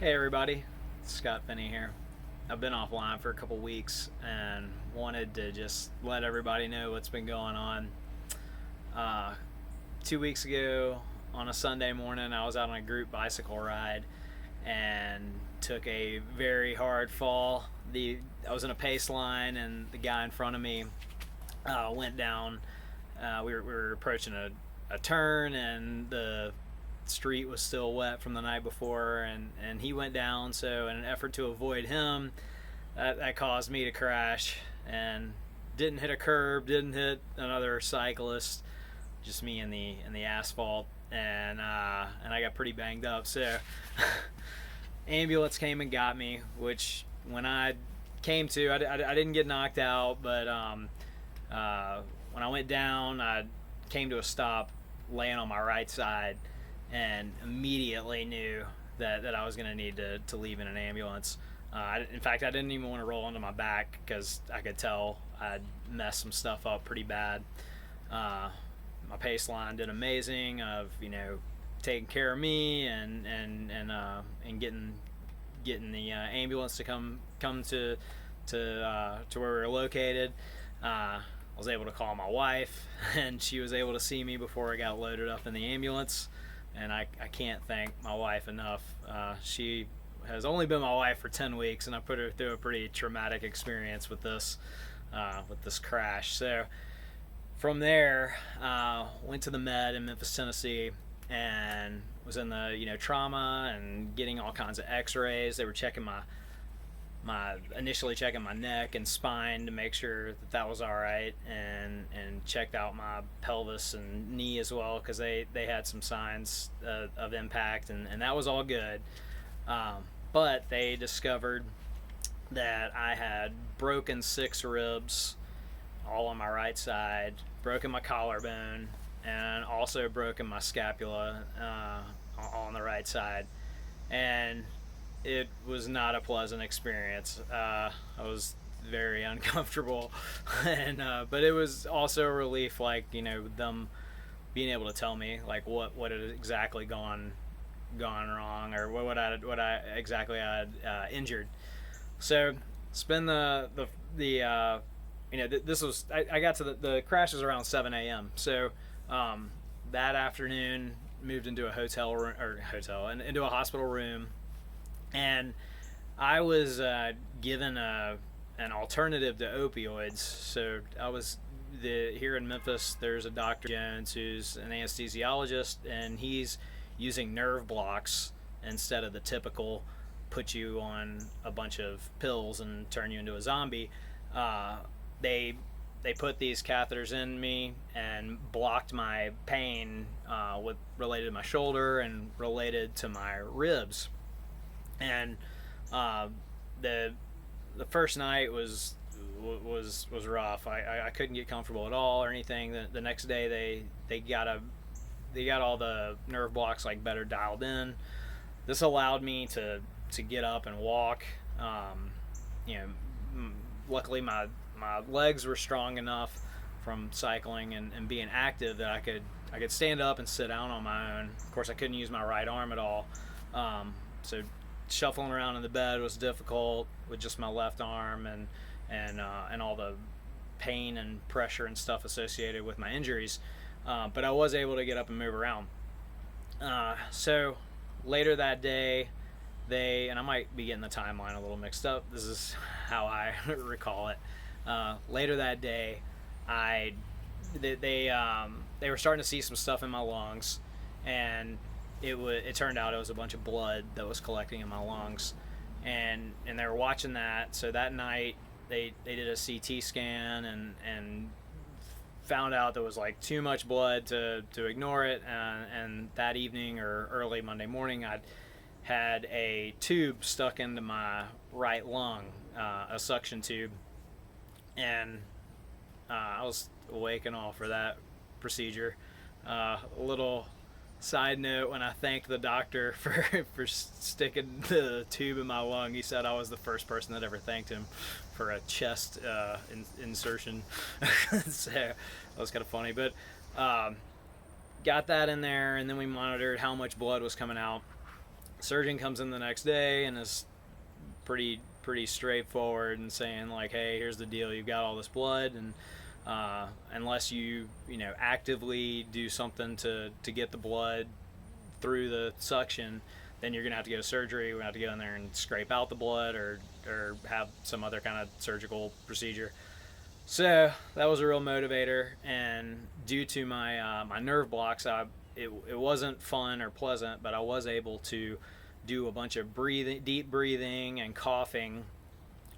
Hey everybody, Scott Finney here. I've been offline for a couple weeks and wanted to just let everybody know what's been going on. Uh, 2 weeks ago on a Sunday morning, I was out on a group bicycle ride and took a very hard fall. I was in a pace line and the guy in front of me went down. We were approaching a turn and the street was still wet from the night before, and he went down. So in an effort to avoid him, that caused me to crash and didn't hit a curb, didn't hit another cyclist, just me in the asphalt, and I got pretty banged up. So ambulance came and got me, which when I came to, I didn't get knocked out, but when I went down, I came to a stop laying on my right side and immediately knew that I was going to need to leave in an ambulance. In fact, I didn't even want to roll onto my back because I could tell I'd messed some stuff up pretty bad. My pace line did amazing of taking care of me and getting the ambulance to come to where we were located. I was able to call my wife, and she was able to see me before I got loaded up in the ambulance. And I can't thank my wife enough. She has only been my wife for 10 weeks, and I put her through a pretty traumatic experience with this crash. So from there, went to the med in Memphis, Tennessee, and was in the trauma and getting all kinds of X-rays. They were checking initially checking my neck and spine to make sure that was all right, and checked out my pelvis and knee as well because they had some signs of impact, and that was all good. But they discovered that I had broken 6 ribs all on my right side, broken my collarbone, and also broken my scapula on the right side. And it was not a pleasant experience. I was very uncomfortable, and but it was also a relief, them being able to tell me what had exactly gone wrong, or what I exactly had injured. So spend this was I got to the crash was around 7 a.m. So that afternoon moved into a into a hospital room, and I was given an alternative to opioids. So I was here in Memphis. There's a Dr. Jones who's an anesthesiologist, and he's using nerve blocks instead of the typical put you on a bunch of pills and turn you into a zombie. They put these catheters in me and blocked my pain related to my shoulder and related to my ribs. And the first night was rough. I couldn't get comfortable at all or anything. The next day they got all the nerve blocks better dialed in. This allowed me to get up and walk. Luckily my legs were strong enough from cycling and being active that I could stand up and sit down on my own. Of course, I couldn't use my right arm at all. So shuffling around in the bed was difficult with just my left arm and all the pain and pressure and stuff associated with my injuries. But I was able to get up and move around. So later that day, and I might be getting the timeline a little mixed up. This is how I recall it. Later that day, they were starting to see some stuff in my lungs, and it turned out it was a bunch of blood that was collecting in my lungs, and they were watching that. So that night they did a CT scan and found out there was too much blood to ignore it, and that evening or early Monday morning I'd had a tube stuck into my right lung, a suction tube, and I was awake and all for that procedure. A little side note, when I thanked the doctor for sticking the tube in my lung, he said I was the first person that ever thanked him for a chest insertion. So that was kind of funny. But got that in there, and then we monitored how much blood was coming out. Surgeon comes in the next day and is pretty straightforward and saying like, hey, here's the deal, you've got all this blood, and unless you actively do something to get the blood through the suction, then you're gonna have to go to surgery. We're gonna have to go in there and scrape out the blood, or have some other kind of surgical procedure. So that was a real motivator, and due to my my nerve blocks, it wasn't fun or pleasant, but I was able to do a bunch of deep breathing and coughing,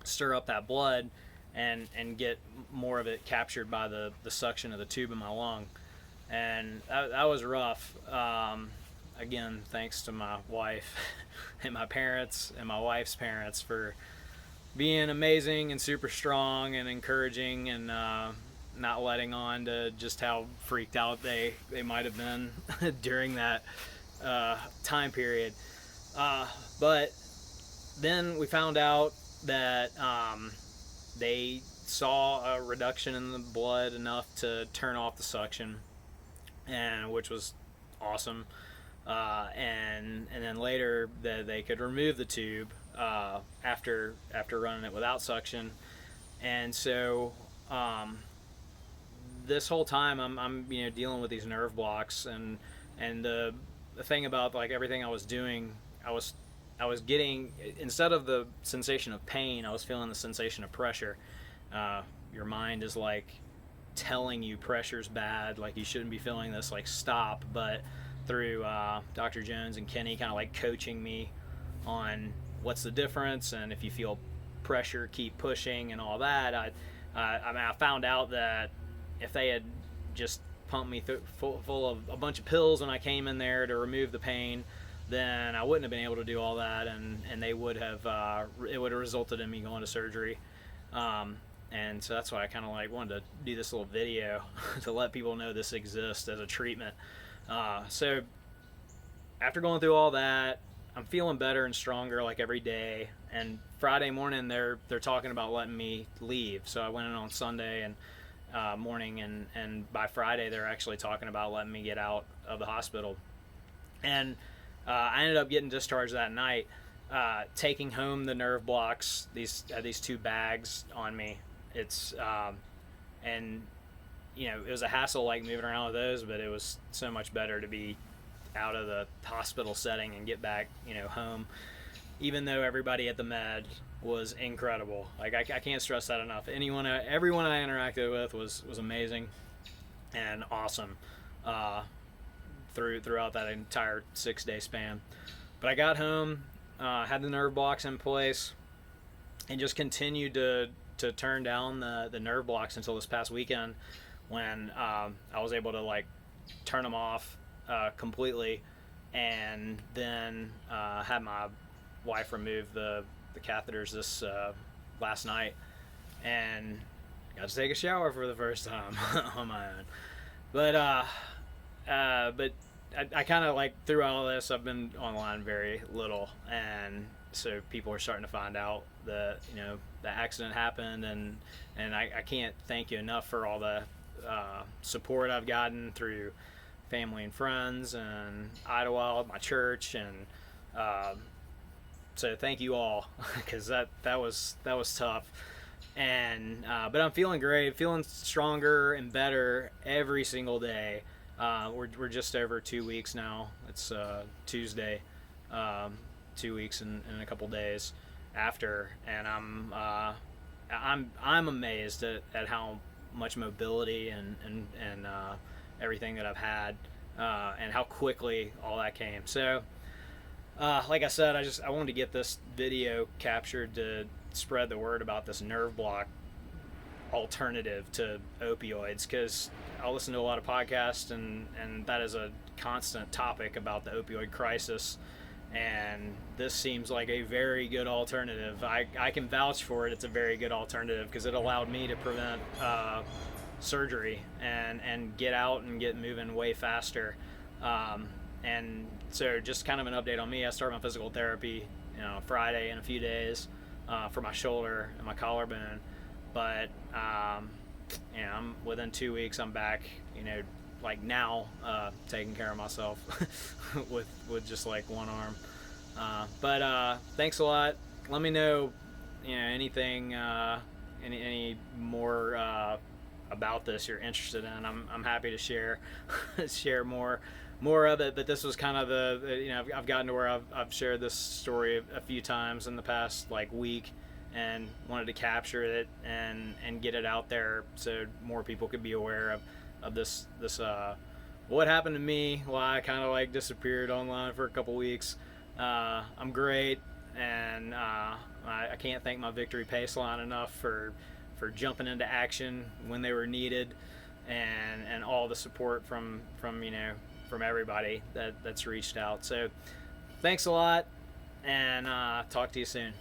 stir up that blood, and get more of it captured by the suction of the tube in my lung. And that was rough. Again, thanks to my wife and my parents and my wife's parents for being amazing and super strong and encouraging, and not letting on to just how freaked out they might have been during that time period. But then we found out that they saw a reduction in the blood enough to turn off the suction, and which was awesome. And then later that they could remove the tube after running it without suction. And so this whole time I'm dealing with these nerve blocks, and the thing about like everything I was doing, I was getting, instead of the sensation of pain, I was feeling the sensation of pressure. Your mind is like telling you pressure's bad, like you shouldn't be feeling this, like stop. But through Dr. Jones and Kenny kind of like coaching me on what's the difference, and if you feel pressure, keep pushing and all that. I found out that if they had just pumped me full of a bunch of pills when I came in there to remove the pain, then I wouldn't have been able to do all that, and they would have it would have resulted in me going to surgery. And so that's why I kind of like wanted to do this little video to let people know this exists as a treatment. So after going through all that, I'm feeling better and stronger like every day. And Friday morning they're talking about letting me leave. So I went in on Sunday and morning, and by Friday they're actually talking about letting me get out of the hospital. And I ended up getting discharged that night, taking home the nerve blocks. These 2 bags on me. It's and it was a hassle like moving around with those, but it was so much better to be out of the hospital setting and get back home, even though everybody at the med was incredible. Like I can't stress that enough. Everyone I interacted with was amazing and awesome throughout that entire 6-day span. But I got home, had the nerve blocks in place, and just continued to turn down the nerve blocks until this past weekend, when I was able to like turn them off completely, and then had my wife remove the catheters this last night, and got to take a shower for the first time on my own. But I kind of like, through all this, I've been online very little, and so people are starting to find out that the accident happened, and I can't thank you enough for all the support I've gotten through family and friends and Idlewild, my church, and so thank you all, because that was tough. And but I'm feeling great, feeling stronger and better every single day. We're just over 2 weeks now. It's Tuesday, 2 weeks in a couple days after, and I'm amazed at how much mobility and everything that I've had, and how quickly all that came. So like I said, I wanted to get this video captured to spread the word about this nerve block alternative to opioids, because I listen to a lot of podcasts, and that is a constant topic about the opioid crisis, and this seems like a very good alternative. I can vouch for it. It's a very good alternative, because it allowed me to prevent surgery and get out and get moving way faster. And so just kind of an update on me. I start my physical therapy Friday in a few days for my shoulder and my collarbone, but I'm within 2 weeks I'm back, like now, taking care of myself with just like one arm. But thanks a lot. Let me know, anything, any more about this you're interested in. I'm happy to share share more of it. But this was kind of I've gotten to where I've shared this story a few times in the past like week, and wanted to capture it and get it out there so more people could be aware of this what happened to me, why I kind of like disappeared online for a couple weeks. I'm great, and I can't thank my Victory Pace line enough for jumping into action when they were needed, and all the support from everybody that's reached out. So thanks a lot, and talk to you soon.